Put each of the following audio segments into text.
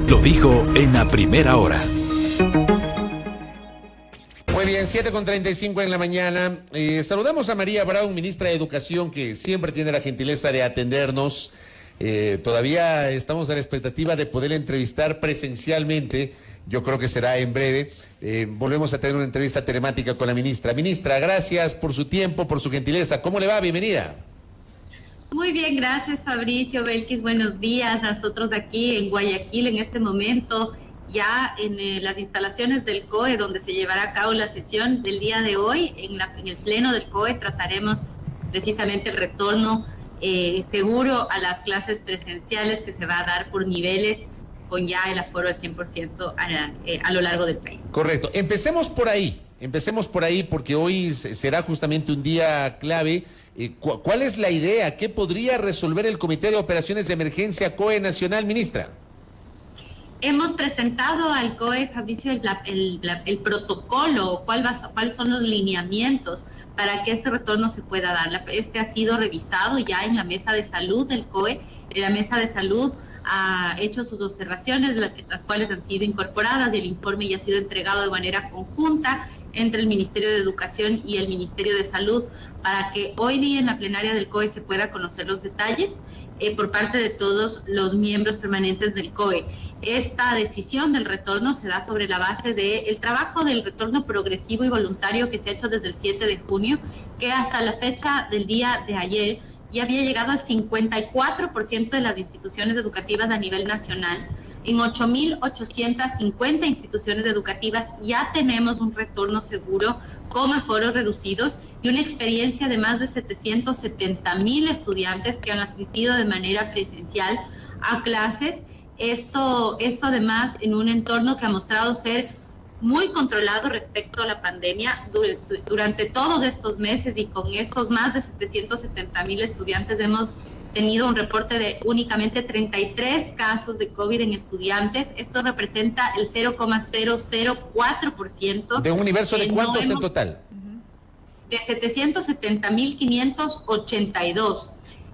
Lo dijo en la primera hora. Muy bien, 7:35 en la mañana. Saludamos a María Braun, ministra de Educación, que siempre tiene la gentileza de atendernos. Todavía estamos a la expectativa de poder entrevistar presencialmente. Yo creo que será en breve. Volvemos a tener una entrevista telemática con la ministra. Ministra, gracias por su tiempo, por su gentileza. ¿Cómo le va? Bienvenida. Muy bien, gracias Fabricio, Belkis, buenos días. Nosotros aquí en Guayaquil en este momento, ya en las instalaciones del COE, donde se llevará a cabo la sesión del día de hoy, en el pleno del COE trataremos precisamente el retorno seguro a las clases presenciales que se va a dar por niveles, con ya el aforo al 100% a lo largo del país. Correcto. Empecemos por ahí porque hoy será justamente un día clave. ¿Cuál es la idea? ¿Qué podría resolver el Comité de Operaciones de Emergencia COE Nacional, ministra? Hemos presentado al COE, Fabricio, el protocolo, cuáles son los lineamientos para que este retorno se pueda dar. Este ha sido revisado ya en la mesa de salud del COE. La mesa de salud ha hecho sus observaciones, las cuales han sido incorporadas, y el informe ya ha sido entregado de manera conjunta entre el Ministerio de Educación y el Ministerio de Salud, para que hoy día en la plenaria del COE se pueda conocer los detalles por parte de todos los miembros permanentes del COE. Esta decisión del retorno se da sobre la base del trabajo del retorno progresivo y voluntario que se ha hecho desde el 7 de junio, que hasta la fecha del día de ayer ya había llegado al 54% de las instituciones educativas a nivel nacional. En 8.850 instituciones educativas ya tenemos un retorno seguro con aforos reducidos y una experiencia de más de 770,000 estudiantes que han asistido de manera presencial a clases. Esto además en un entorno que ha mostrado ser muy controlado respecto a la pandemia. Durante todos estos meses y con estos más de 770,000 estudiantes hemos tenido un reporte de únicamente 33 casos de COVID en estudiantes. Esto representa el 0,004%. ¿De un universo de cuántos en total? De 770,582.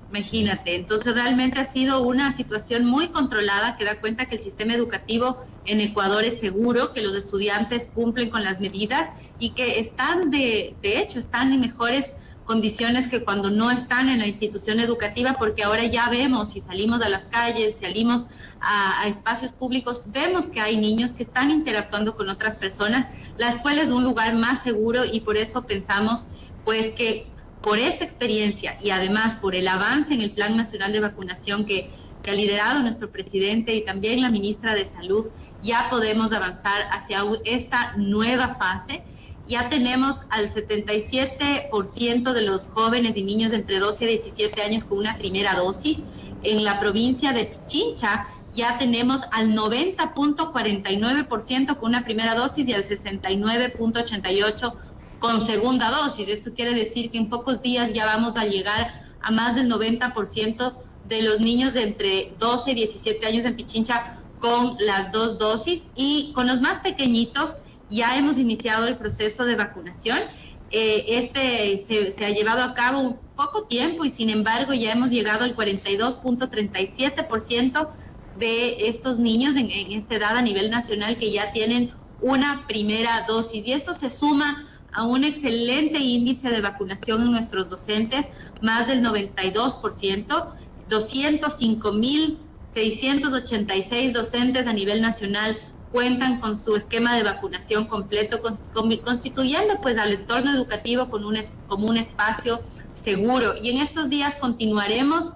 Imagínate, entonces realmente ha sido una situación muy controlada que da cuenta que el sistema educativo en Ecuador es seguro, que los estudiantes cumplen con las medidas y que están de hecho están en mejores condiciones que cuando no están en la institución educativa, porque ahora ya vemos, si salimos a las calles, salimos a espacios públicos, vemos que hay niños que están interactuando con otras personas. La escuela es un lugar más seguro y por eso pensamos pues que por esta experiencia y además por el avance en el Plan Nacional de Vacunación que ha liderado nuestro presidente y también la ministra de Salud, ya podemos avanzar hacia esta nueva fase. Ya tenemos al 77% de los jóvenes y niños de entre 12 y 17 años con una primera dosis. En la provincia de Pichincha ya tenemos al 90.49% con una primera dosis y al 69.88% con segunda dosis. Esto quiere decir que en pocos días ya vamos a llegar a más del 90% de los niños de entre 12 y 17 años en Pichincha con las dos dosis, y con los más pequeñitos ya hemos iniciado el proceso de vacunación. Se ha llevado a cabo un poco tiempo y sin embargo ya hemos llegado al 42.37% de estos niños en esta edad a nivel nacional que ya tienen una primera dosis, y esto se suma a un excelente índice de vacunación en nuestros docentes, más del 92%, 205,686 docentes a nivel nacional cuentan con su esquema de vacunación completo, constituyendo pues al entorno educativo como un espacio seguro. Y en estos días continuaremos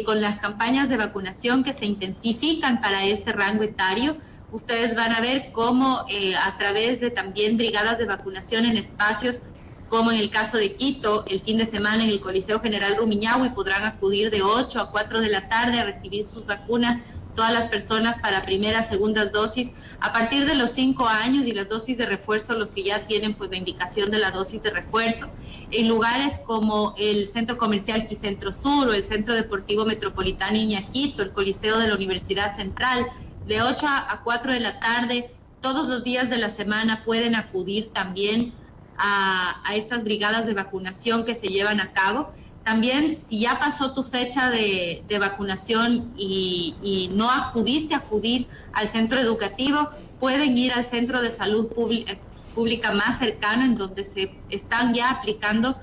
con las campañas de vacunación que se intensifican para este rango etario. Ustedes van a ver cómo a través de también brigadas de vacunación en espacios como en el caso de Quito, el fin de semana en el Coliseo General Rumiñahui podrán acudir de 8 a 4 de la tarde a recibir sus vacunas todas las personas para primeras, segundas dosis, a partir de los 5 años, y las dosis de refuerzo, los que ya tienen pues la indicación de la dosis de refuerzo. En lugares como el Centro Comercial Quicentro Sur o el Centro Deportivo Metropolitano Iñaquito, el Coliseo de la Universidad Central, de 8 a 4 de la tarde, todos los días de la semana pueden acudir también a estas brigadas de vacunación que se llevan a cabo. También, si ya pasó tu fecha de vacunación y no pudiste acudir al centro educativo, pueden ir al centro de salud pública más cercano, en donde se están ya aplicando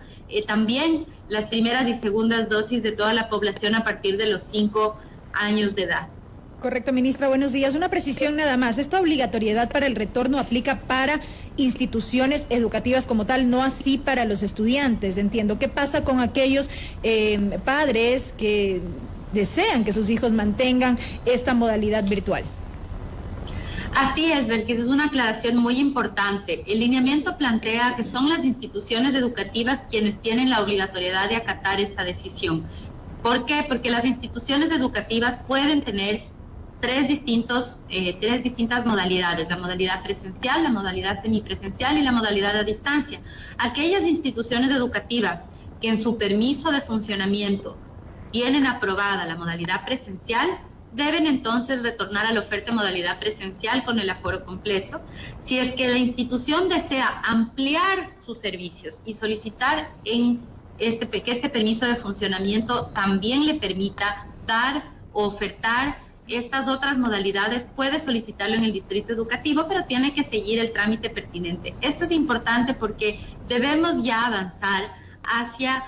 también las primeras y segundas dosis de toda la población a partir de los 5 años de edad. Correcto, ministra, buenos días. Una precisión nada más. Esta obligatoriedad para el retorno aplica para instituciones educativas como tal, no así para los estudiantes. Entiendo. ¿Qué pasa con aquellos padres que desean que sus hijos mantengan esta modalidad virtual? Así es, Belkis, es una aclaración muy importante. El lineamiento plantea que son las instituciones educativas quienes tienen la obligatoriedad de acatar esta decisión. ¿Por qué? Porque las instituciones educativas pueden tener tres distintas modalidades: la modalidad presencial, la modalidad semipresencial y la modalidad a distancia. Aquellas instituciones educativas que en su permiso de funcionamiento tienen aprobada la modalidad presencial deben entonces retornar a la oferta modalidad presencial con el aforo completo. Si es que la institución desea ampliar sus servicios y solicitar que este permiso de funcionamiento también le permita dar o ofertar estas otras modalidades, puede solicitarlo en el distrito educativo, pero tiene que seguir el trámite pertinente. Esto es importante porque debemos ya avanzar hacia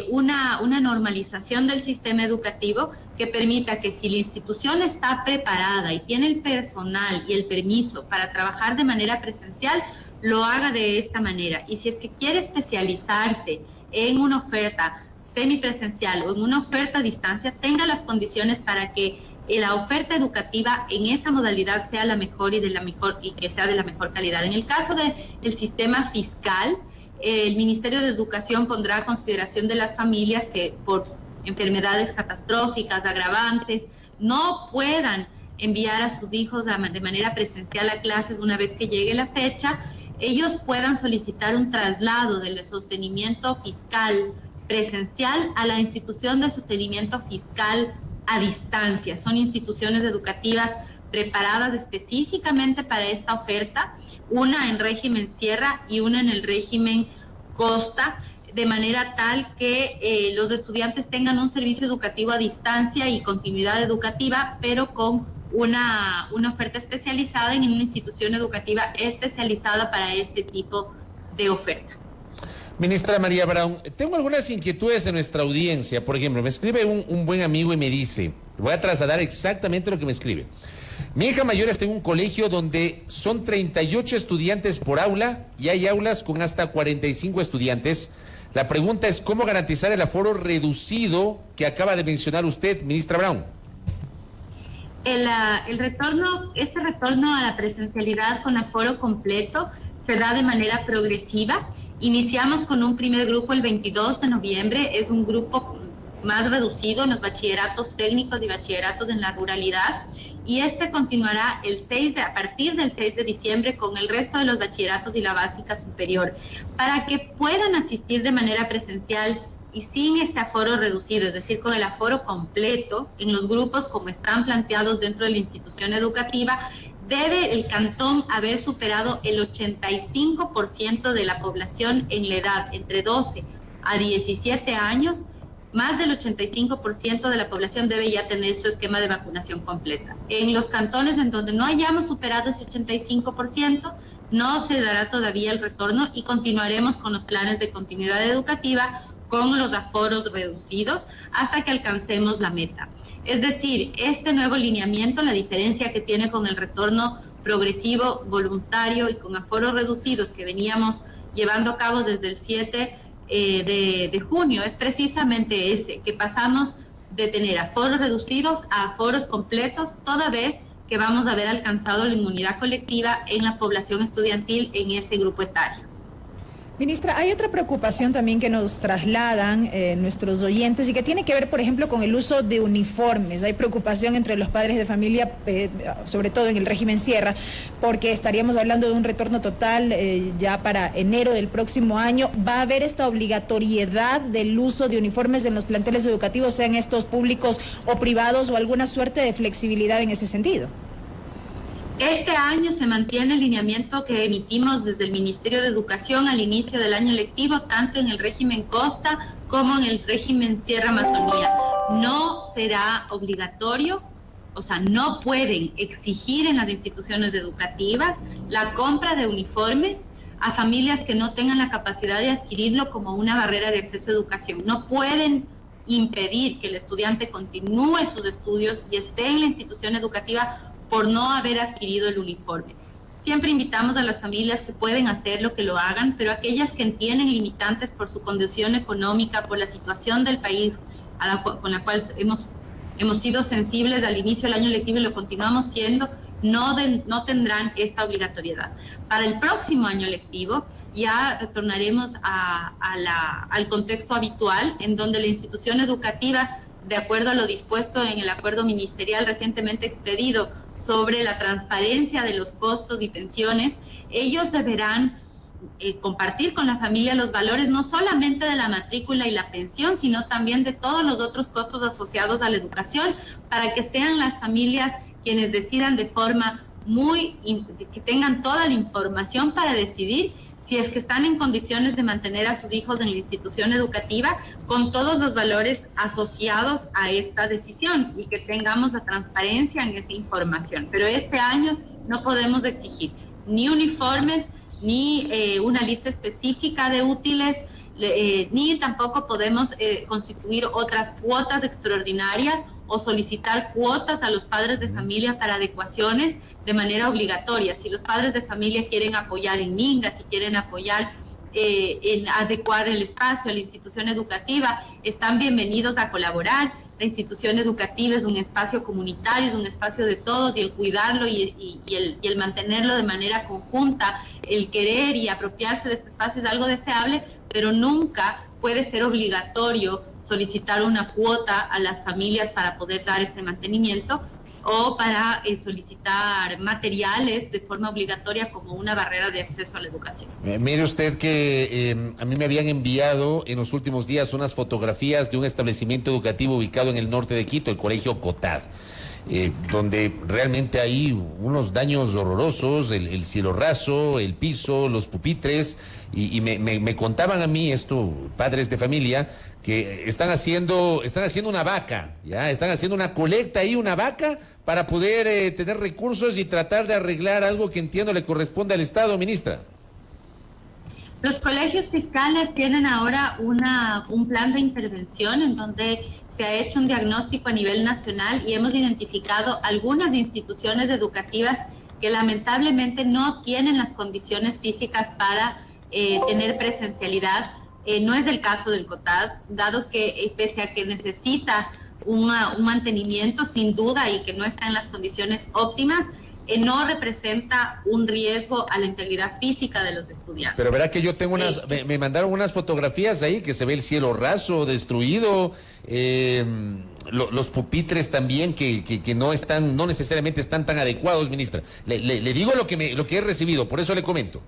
una normalización del sistema educativo que permita que, si la institución está preparada y tiene el personal y el permiso para trabajar de manera presencial, lo haga de esta manera. Y si es que quiere especializarse en una oferta semipresencial o en una oferta a distancia, tenga las condiciones para que la oferta educativa en esa modalidad sea la mejor y que sea de la mejor calidad. En el caso del sistema fiscal, el Ministerio de Educación pondrá a consideración de las familias que por enfermedades catastróficas, agravantes, no puedan enviar a sus hijos de manera presencial a clases una vez que llegue la fecha, ellos puedan solicitar un traslado del sostenimiento fiscal presencial a la institución de sostenimiento fiscal a distancia. Son instituciones educativas preparadas específicamente para esta oferta, una en régimen sierra y una en el régimen costa, de manera tal que los estudiantes tengan un servicio educativo a distancia y continuidad educativa, pero con una oferta especializada en una institución educativa especializada para este tipo de ofertas. Ministra María Brown, tengo algunas inquietudes de nuestra audiencia. Por ejemplo, me escribe un buen amigo y me dice, voy a trasladar exactamente lo que me escribe. Mi hija mayor está en un colegio donde son 38 estudiantes por aula y hay aulas con hasta 45 estudiantes. La pregunta es, ¿cómo garantizar el aforo reducido que acaba de mencionar usted, ministra Brown? Este retorno a la presencialidad con aforo completo se da de manera progresiva. Iniciamos con un primer grupo el 22 de noviembre, es un grupo más reducido en los bachilleratos técnicos y bachilleratos en la ruralidad, y continuará a partir del 6 de diciembre con el resto de los bachilleratos y la básica superior, para que puedan asistir de manera presencial y sin este aforo reducido, es decir, con el aforo completo en los grupos como están planteados dentro de la institución educativa. Debe el cantón haber superado el 85% de la población en la edad entre 12 a 17 años. Más del 85% de la población debe ya tener su esquema de vacunación completa. En los cantones en donde no hayamos superado ese 85%, no se dará todavía el retorno y continuaremos con los planes de continuidad educativa con los aforos reducidos hasta que alcancemos la meta. Es decir, este nuevo lineamiento, la diferencia que tiene con el retorno progresivo, voluntario y con aforos reducidos que veníamos llevando a cabo desde el 7 de junio, es precisamente ese, que pasamos de tener aforos reducidos a aforos completos, toda vez que vamos a haber alcanzado la inmunidad colectiva en la población estudiantil en ese grupo etario. Ministra, hay otra preocupación también que nos trasladan nuestros oyentes y que tiene que ver, por ejemplo, con el uso de uniformes. Hay preocupación entre los padres de familia, sobre todo en el régimen sierra, porque estaríamos hablando de un retorno total ya para enero del próximo año. ¿Va a haber esta obligatoriedad del uso de uniformes en los planteles educativos, sean estos públicos o privados, o alguna suerte de flexibilidad en ese sentido? Este año se mantiene el lineamiento que emitimos desde el Ministerio de Educación al inicio del año lectivo, tanto en el régimen Costa como en el régimen Sierra Amazonía. No será obligatorio, o sea, no pueden exigir en las instituciones educativas la compra de uniformes a familias que no tengan la capacidad de adquirirlo como una barrera de acceso a educación. No pueden impedir que el estudiante continúe sus estudios y esté en la institución educativa por no haber adquirido el uniforme. Siempre invitamos a las familias que pueden hacerlo, que lo hagan, pero aquellas que tienen limitantes por su condición económica, por la situación del país con la cual hemos sido sensibles al inicio del año lectivo y lo continuamos siendo, no tendrán esta obligatoriedad. Para el próximo año lectivo ya retornaremos al contexto habitual, en donde la institución educativa, de acuerdo a lo dispuesto en el acuerdo ministerial recientemente expedido sobre la transparencia de los costos y pensiones, ellos deberán compartir con la familia los valores no solamente de la matrícula y la pensión, sino también de todos los otros costos asociados a la educación, para que sean las familias quienes decidan de forma que tengan toda la información para decidir si es que están en condiciones de mantener a sus hijos en la institución educativa con todos los valores asociados a esta decisión y que tengamos la transparencia en esa información. Pero este año no podemos exigir ni uniformes, ni una lista específica de útiles, ni tampoco podemos constituir otras cuotas extraordinarias o solicitar cuotas a los padres de familia para adecuaciones de manera obligatoria. Si los padres de familia quieren apoyar en Minga, si quieren apoyar en adecuar el espacio a la institución educativa, están bienvenidos a colaborar. La institución educativa es un espacio comunitario, es un espacio de todos, y el cuidarlo y el mantenerlo de manera conjunta, el querer y apropiarse de este espacio es algo deseable, pero nunca puede ser obligatorio solicitar una cuota a las familias para poder dar este mantenimiento o para solicitar materiales de forma obligatoria como una barrera de acceso a la educación. Mire usted que a mí me habían enviado en los últimos días unas fotografías de un establecimiento educativo ubicado en el norte de Quito, el Colegio Cotad, donde realmente hay unos daños horrorosos, el cielo raso, el piso, los pupitres, y me contaban a mí esto, padres de familia, que están haciendo una vaca, ya están haciendo una colecta ahí, una vaca, para poder tener recursos y tratar de arreglar algo que entiendo le corresponde al Estado, ministra. Los colegios fiscales tienen ahora un plan de intervención en donde se ha hecho un diagnóstico a nivel nacional y hemos identificado algunas instituciones educativas que lamentablemente no tienen las condiciones físicas para tener presencialidad. No es el caso del COTAD, dado que pese a que necesita un mantenimiento sin duda y que no está en las condiciones óptimas, no representa un riesgo a la integridad física de los estudiantes. Pero verá que yo tengo me mandaron unas fotografías ahí que se ve el cielo raso, destruido, los pupitres también que no necesariamente están tan adecuados, ministra. Le digo lo que he recibido, por eso le comento.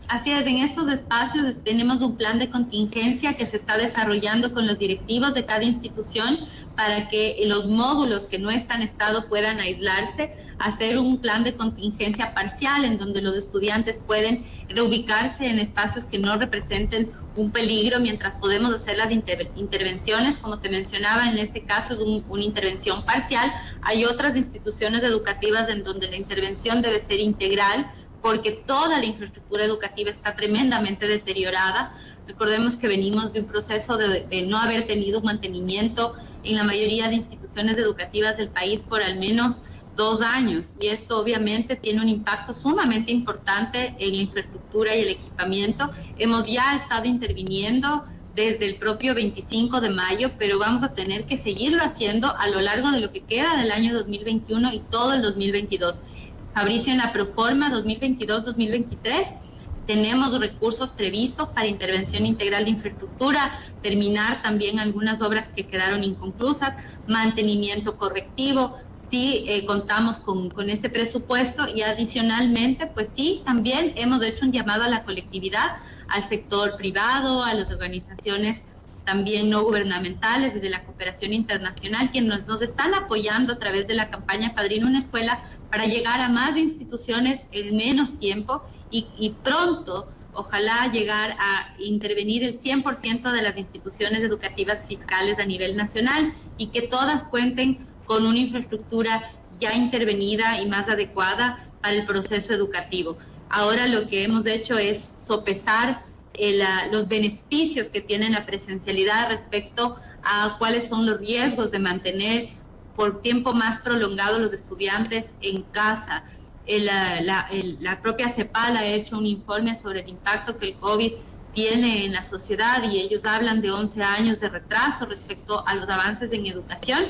Así es, en estos espacios tenemos un plan de contingencia que se está desarrollando con los directivos de cada institución para que los módulos que no están en estado puedan aislarse, hacer un plan de contingencia parcial en donde los estudiantes pueden reubicarse en espacios que no representen un peligro mientras podemos hacer las intervenciones. Como te mencionaba, en este caso es una intervención parcial. Hay otras instituciones educativas en donde la intervención debe ser integral, porque toda la infraestructura educativa está tremendamente deteriorada. Recordemos que venimos de un proceso de no haber tenido mantenimiento en la mayoría de instituciones educativas del país por al menos 2 años, y esto obviamente tiene un impacto sumamente importante en la infraestructura y el equipamiento. Hemos ya estado interviniendo desde el propio 25 de mayo, pero vamos a tener que seguirlo haciendo a lo largo de lo que queda del año 2021 y todo el 2022. Fabricio, en la Proforma 2022-2023 tenemos recursos previstos para intervención integral de infraestructura, terminar también algunas obras que quedaron inconclusas, mantenimiento correctivo. Sí, contamos con este presupuesto y adicionalmente, pues sí, también hemos hecho un llamado a la colectividad, al sector privado, a las organizaciones también no gubernamentales, desde la cooperación internacional, quienes nos están apoyando a través de la campaña Padrino una Escuela para llegar a más instituciones en menos tiempo y pronto, ojalá llegar a intervenir el 100% de las instituciones educativas fiscales a nivel nacional y que todas cuenten con una infraestructura ya intervenida y más adecuada para el proceso educativo. Ahora lo que hemos hecho es sopesar los beneficios que tiene la presencialidad respecto a cuáles son los riesgos de mantener por tiempo más prolongado los estudiantes en casa. La propia CEPAL ha hecho un informe sobre el impacto que el COVID tiene en la sociedad y ellos hablan de 11 años de retraso respecto a los avances en educación.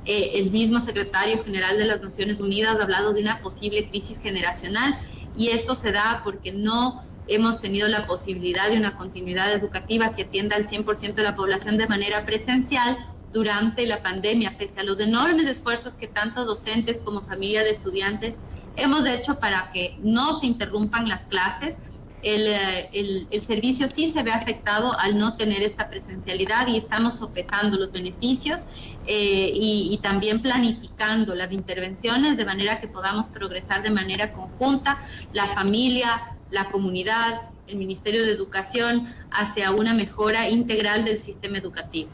El mismo secretario general de las Naciones Unidas ha hablado de una posible crisis generacional y esto se da porque no hemos tenido la posibilidad de una continuidad educativa que atienda al 100% de la población de manera presencial durante la pandemia, pese a los enormes esfuerzos que tanto docentes como familias de estudiantes hemos hecho para que no se interrumpan las clases. El servicio sí se ve afectado al no tener esta presencialidad y estamos sopesando los beneficios y también planificando las intervenciones de manera que podamos progresar de manera conjunta, la familia, la comunidad, el Ministerio de Educación, hacia una mejora integral del sistema educativo.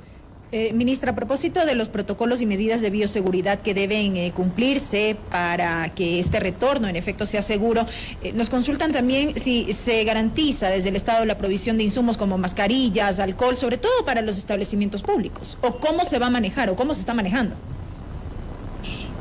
Ministra, a propósito de los protocolos y medidas de bioseguridad que deben cumplirse para que este retorno en efecto sea seguro, nos consultan también si se garantiza desde el Estado la provisión de insumos como mascarillas, alcohol, sobre todo para los establecimientos públicos, o cómo se va a manejar o cómo se está manejando.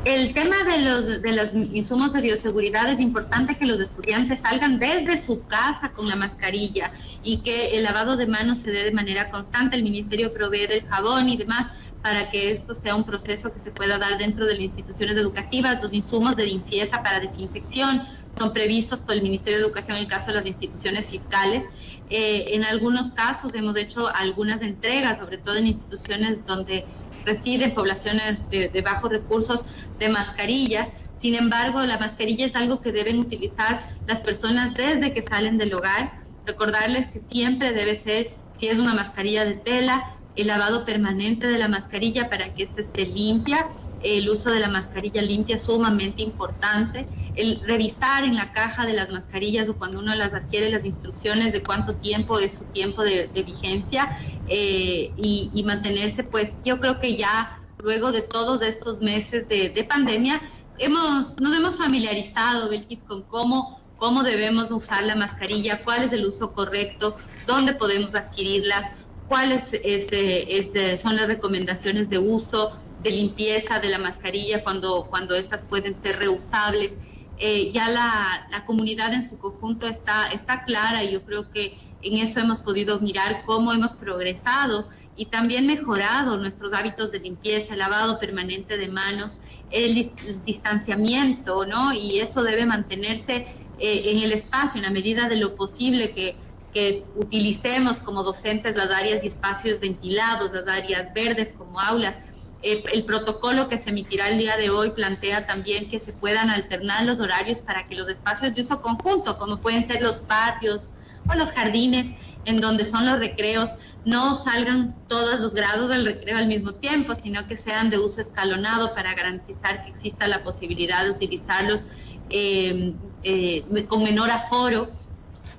El tema de los insumos de bioseguridad es importante que los estudiantes salgan desde su casa con la mascarilla y que el lavado de manos se dé de manera constante. El Ministerio provee del jabón y demás para que esto sea un proceso que se pueda dar dentro de las instituciones educativas. Los insumos de limpieza para desinfección son previstos por el Ministerio de Educación en el caso de las instituciones fiscales. En algunos casos hemos hecho algunas entregas, sobre todo en instituciones donde residen poblaciones de bajos recursos, de mascarillas. Sin embargo, la mascarilla es algo que deben utilizar las personas desde que salen del hogar. Recordarles que siempre debe ser, si es una mascarilla de tela, el lavado permanente de la mascarilla para que ésta esté limpia. El uso de la mascarilla limpia es sumamente importante. El revisar en la caja de las mascarillas o cuando uno las adquiere las instrucciones de cuánto tiempo es su tiempo de vigencia y mantenerse, pues yo creo que ya luego de todos estos meses de pandemia nos hemos familiarizado, Belkis, con cómo debemos usar la mascarilla, cuál es el uso correcto, dónde podemos adquirirlas, cuáles son las recomendaciones de uso, de limpieza de la mascarilla cuando estas pueden ser reusables. Ya la comunidad en su conjunto está clara y yo creo que en eso hemos podido mirar cómo hemos progresado y también mejorado nuestros hábitos de limpieza, el lavado permanente de manos, el distanciamiento, ¿no? Y eso debe mantenerse en el espacio, en la medida de lo posible que utilicemos como docentes las áreas y espacios ventilados, las áreas verdes como aulas. El protocolo que se emitirá el día de hoy plantea también que se puedan alternar los horarios para que los espacios de uso conjunto, como pueden ser los patios o los jardines, en donde son los recreos, no salgan todos los grados del recreo al mismo tiempo, sino que sean de uso escalonado para garantizar que exista la posibilidad de utilizarlos con menor aforo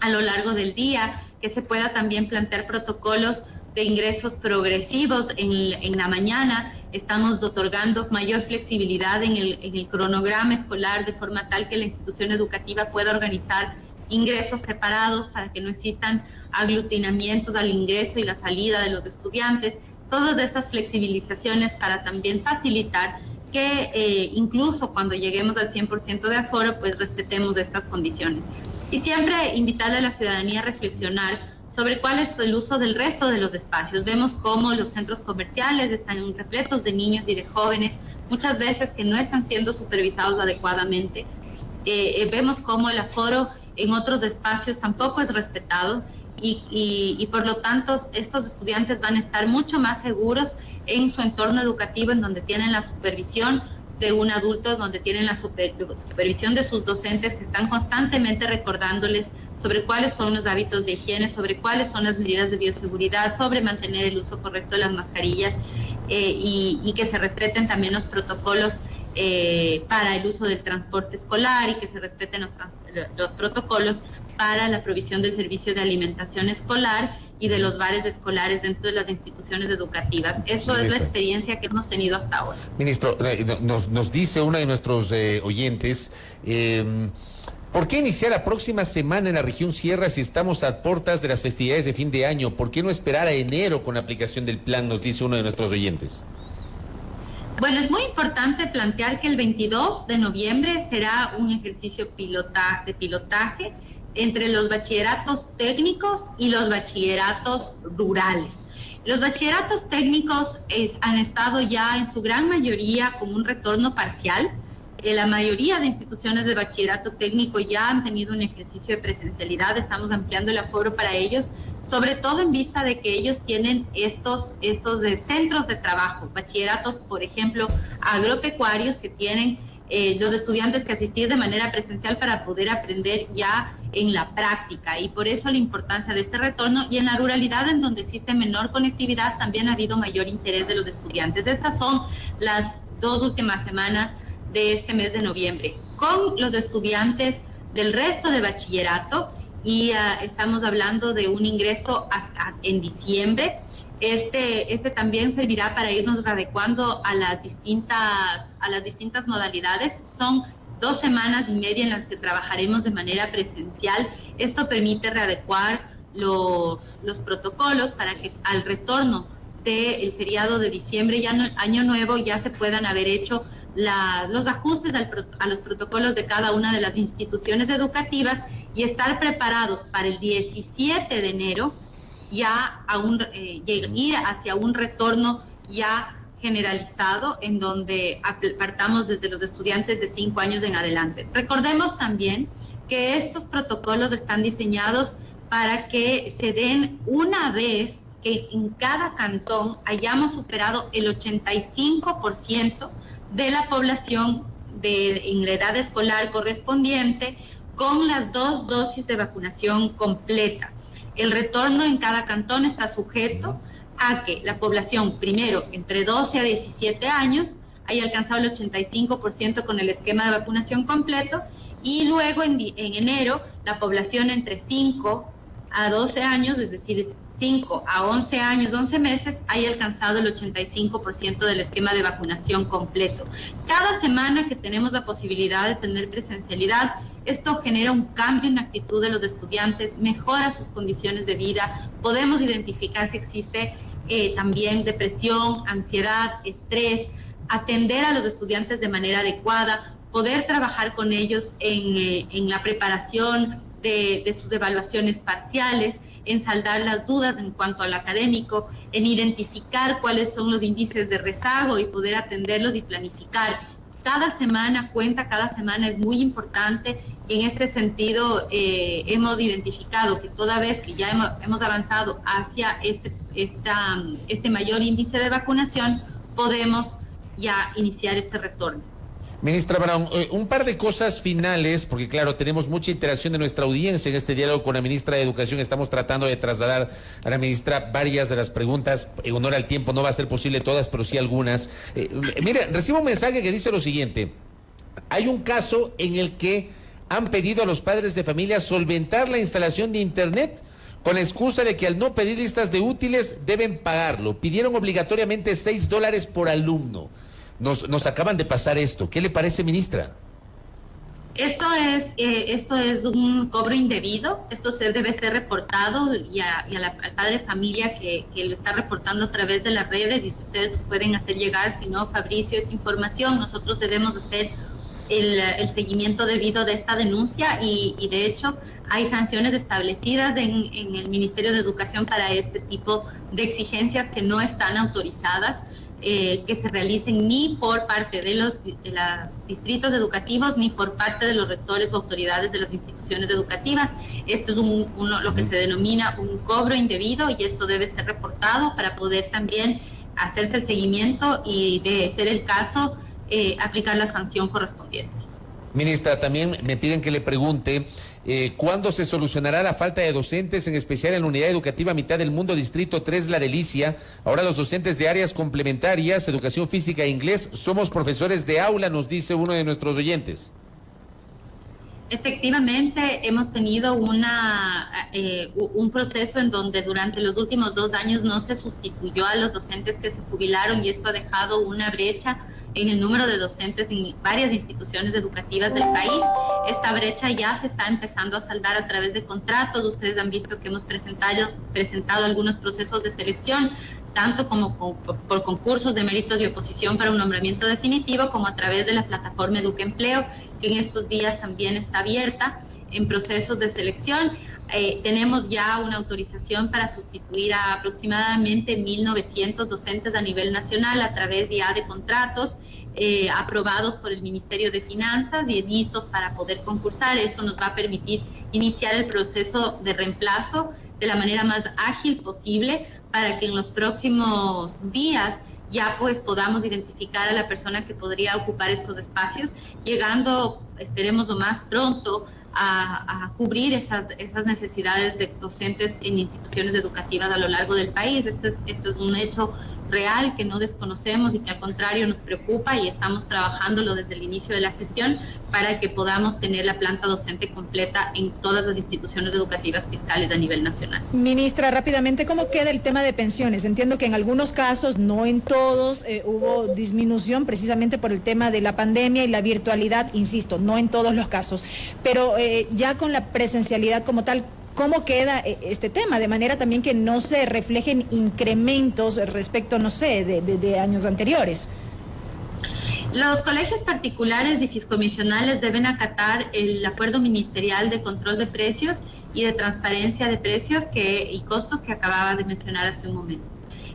a lo largo del día, que se pueda también plantear protocolos de ingresos progresivos en la mañana. Estamos otorgando mayor flexibilidad en el cronograma escolar de forma tal que la institución educativa pueda organizar ingresos separados para que no existan aglutinamientos al ingreso y la salida de los estudiantes. Todas estas flexibilizaciones para también facilitar que incluso cuando lleguemos al 100% de aforo, pues respetemos estas condiciones. Y siempre invitarle a la ciudadanía a reflexionar sobre cuál es el uso del resto de los espacios. Vemos cómo los centros comerciales están repletos de niños y de jóvenes, muchas veces que no están siendo supervisados adecuadamente. Vemos cómo el aforo en otros espacios tampoco es respetado y por lo tanto estos estudiantes van a estar mucho más seguros en su entorno educativo, en donde tienen la supervisión de un adulto, donde tienen la supervisión de sus docentes que están constantemente recordándoles sobre cuáles son los hábitos de higiene, sobre cuáles son las medidas de bioseguridad, sobre mantener el uso correcto de las mascarillas y que se respeten también los protocolos para el uso del transporte escolar y que se respeten los protocolos para la provisión del servicio de alimentación escolar y de los bares escolares dentro de las instituciones educativas. Eso es la experiencia que hemos tenido hasta ahora. Ministro, nos dice uno de nuestros oyentes, ¿por qué iniciar la próxima semana en la región Sierra si estamos a puertas de las festividades de fin de año? ¿Por qué no esperar a enero con la aplicación del plan? Nos dice uno de nuestros oyentes. Bueno, es muy importante plantear que el 22 de noviembre será un ejercicio de pilotaje entre los bachilleratos técnicos y los bachilleratos rurales. Los bachilleratos técnicos han estado ya en su gran mayoría con un retorno parcial. La mayoría de instituciones de bachillerato técnico ya han tenido un ejercicio de presencialidad, estamos ampliando el aforo para ellos, sobre todo en vista de que ellos tienen estos centros de trabajo, bachilleratos, por ejemplo, agropecuarios, que tienen los estudiantes que asistir de manera presencial para poder aprender ya en la práctica, y por eso la importancia de este retorno. Y en la ruralidad, en donde existe menor conectividad, también ha habido mayor interés de los estudiantes. Estas son las 2 últimas semanas de este mes de noviembre, con los estudiantes del resto de bachillerato, y estamos hablando de un ingreso en diciembre. Este también servirá para irnos adecuando a las distintas modalidades. Son 2 semanas y media en las que trabajaremos de manera presencial. Esto permite readecuar los protocolos para que al retorno del feriado de diciembre y año nuevo ya se puedan haber hecho los ajustes a los protocolos de cada una de las instituciones educativas y estar preparados para el 17 de enero ya ir hacia un retorno ya generalizado, en donde partamos desde los estudiantes de 5 años en adelante. Recordemos también que estos protocolos están diseñados para que se den una vez que en cada cantón hayamos superado el 85% de la población en la edad escolar correspondiente con las 2 dosis de vacunación completa. El retorno en cada cantón está sujeto a que la población, primero, entre 12 a 17 años, haya alcanzado el 85% con el esquema de vacunación completo, y luego en enero, la población entre 5 a 12 años, es decir, 5 a 11 años, 11 meses, haya alcanzado el 85% del esquema de vacunación completo. Cada semana que tenemos la posibilidad de tener presencialidad, esto genera un cambio en la actitud de los estudiantes, mejora sus condiciones de vida, podemos identificar si existe también depresión, ansiedad, estrés, atender a los estudiantes de manera adecuada, poder trabajar con ellos en la preparación de sus evaluaciones parciales, en saldar las dudas en cuanto al académico, en identificar cuáles son los índices de rezago y poder atenderlos y planificar. Cada semana cuenta, cada semana es muy importante, y en este sentido hemos identificado que toda vez que ya hemos avanzado hacia este mayor índice de vacunación, podemos ya iniciar este retorno. Ministra Brown, un par de cosas finales, porque claro, tenemos mucha interacción de nuestra audiencia en este diálogo con la ministra de Educación. Estamos tratando de trasladar a la ministra varias de las preguntas. En honor al tiempo no va a ser posible todas, pero sí algunas. Mire, recibo un mensaje que dice lo siguiente: hay un caso en el que han pedido a los padres de familia solventar la instalación de internet con la excusa de que al no pedir listas de útiles deben pagarlo. Pidieron obligatoriamente $6 por alumno. Nos acaban de pasar esto. ¿Qué le parece, ministra? Esto es un cobro indebido. Esto debe ser reportado al padre de familia que lo está reportando a través de las redes, y si ustedes pueden hacer llegar, si no, Fabricio, esta información, nosotros debemos hacer el seguimiento debido de esta denuncia, y de hecho hay sanciones establecidas en el Ministerio de Educación para este tipo de exigencias que no están autorizadas que se realicen ni por parte de los distritos educativos ni por parte de los rectores o autoridades de las instituciones educativas. Esto es lo que se denomina un cobro indebido, y esto debe ser reportado para poder también hacerse el seguimiento y, de ser el caso, aplicar la sanción correspondiente. Ministra, también me piden que le pregunte ¿cuándo se solucionará la falta de docentes, en especial en la unidad educativa Mitad del Mundo, Distrito 3, La Delicia? Ahora los docentes de áreas complementarias, educación física e inglés, somos profesores de aula, nos dice uno de nuestros oyentes. Efectivamente, hemos tenido un proceso en donde durante los últimos 2 años no se sustituyó a los docentes que se jubilaron, y esto ha dejado una brecha en el número de docentes en varias instituciones educativas del país. Esta brecha ya se está empezando a saldar a través de contratos. Ustedes han visto que hemos presentado algunos procesos de selección, tanto como por concursos de méritos y oposición para un nombramiento definitivo, como a través de la plataforma Educaempleo, que en estos días también está abierta en procesos de selección. Tenemos ya una autorización para sustituir a aproximadamente 1.900 docentes a nivel nacional a través ya de contratos aprobados por el Ministerio de Finanzas y listos para poder concursar. Esto nos va a permitir iniciar el proceso de reemplazo de la manera más ágil posible, para que en los próximos días ya pues podamos identificar a la persona que podría ocupar estos espacios, llegando, esperemos lo más pronto, a cubrir esas necesidades de docentes en instituciones educativas a lo largo del país. Esto es un hecho real que no desconocemos y que al contrario nos preocupa, y estamos trabajándolo desde el inicio de la gestión para que podamos tener la planta docente completa en todas las instituciones educativas fiscales a nivel nacional. Ministra, rápidamente, ¿cómo queda el tema de pensiones? Entiendo que en algunos casos, no en todos, hubo disminución precisamente por el tema de la pandemia y la virtualidad, insisto, no en todos los casos, pero ya con la presencialidad como tal, ¿cómo queda este tema? De manera también que no se reflejen incrementos respecto, no sé, de años anteriores. Los colegios particulares y fiscomisionales deben acatar el acuerdo ministerial de control de precios y de transparencia de precios y costos que acababa de mencionar hace un momento.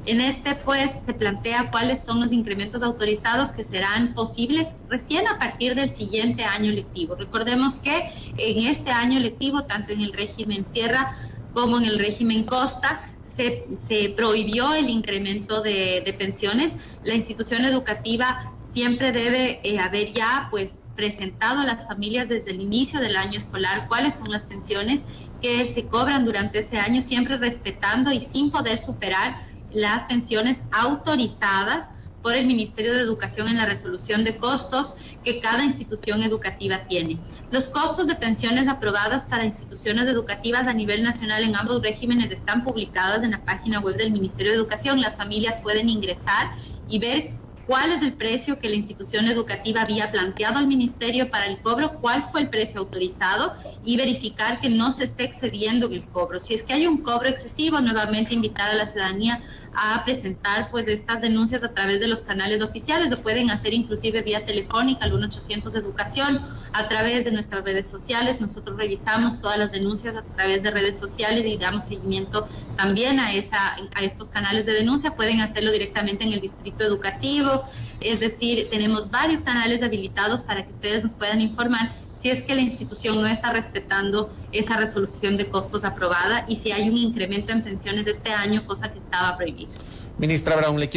En este, pues, se plantea cuáles son los incrementos autorizados que serán posibles recién a partir del siguiente año lectivo. Recordemos que en este año lectivo, tanto en el régimen Sierra como en el régimen Costa, se prohibió el incremento de pensiones. La institución educativa siempre debe haber ya, pues, presentado a las familias desde el inicio del año escolar cuáles son las pensiones que se cobran durante ese año, siempre respetando y sin poder superar las pensiones autorizadas por el Ministerio de Educación en la resolución de costos que cada institución educativa tiene. Los costos de pensiones aprobadas para instituciones educativas a nivel nacional en ambos regímenes están publicados en la página web del Ministerio de Educación. Las familias pueden ingresar y ver cuál es el precio que la institución educativa había planteado al ministerio para el cobro, cuál fue el precio autorizado, y verificar que no se esté excediendo el cobro. Si es que hay un cobro excesivo, nuevamente invitar a la ciudadanía a presentar pues estas denuncias a través de los canales oficiales. Lo pueden hacer inclusive vía telefónica al 1-800 Educación, a través de nuestras redes sociales. Nosotros revisamos todas las denuncias a través de redes sociales y damos seguimiento también a estos canales de denuncia. Pueden hacerlo directamente en el distrito educativo, es decir, tenemos varios canales habilitados para que ustedes nos puedan informar si es que la institución no está respetando esa resolución de costos aprobada y si hay un incremento en pensiones este año, cosa que estaba prohibida. Ministra Braun, le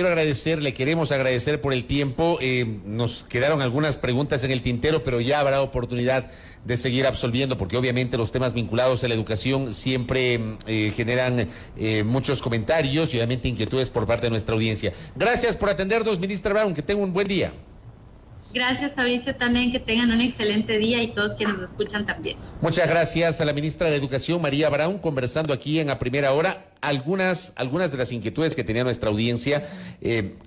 queremos agradecer por el tiempo. Nos quedaron algunas preguntas en el tintero, pero ya habrá oportunidad de seguir absolviendo, porque obviamente los temas vinculados a la educación siempre generan muchos comentarios y obviamente inquietudes por parte de nuestra audiencia. Gracias por atendernos, ministra Braun, que tenga un buen día. Gracias, Fabricio, también que tengan un excelente día, y todos quienes nos escuchan también. Muchas gracias a la ministra de Educación, María Braun, conversando aquí en A Primera Hora. Algunas de las inquietudes que tenía nuestra audiencia.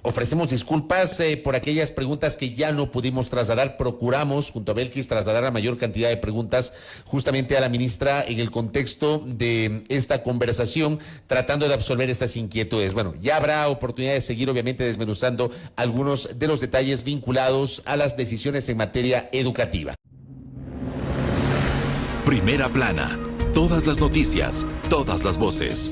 Ofrecemos disculpas por aquellas preguntas que ya no pudimos trasladar. Procuramos, junto a Belkis, trasladar la mayor cantidad de preguntas justamente a la ministra en el contexto de esta conversación, tratando de absolver estas inquietudes. Bueno, ya habrá oportunidad de seguir, obviamente, desmenuzando algunos de los detalles vinculados a las decisiones en materia educativa. Primera Plana. Todas las noticias, todas las voces.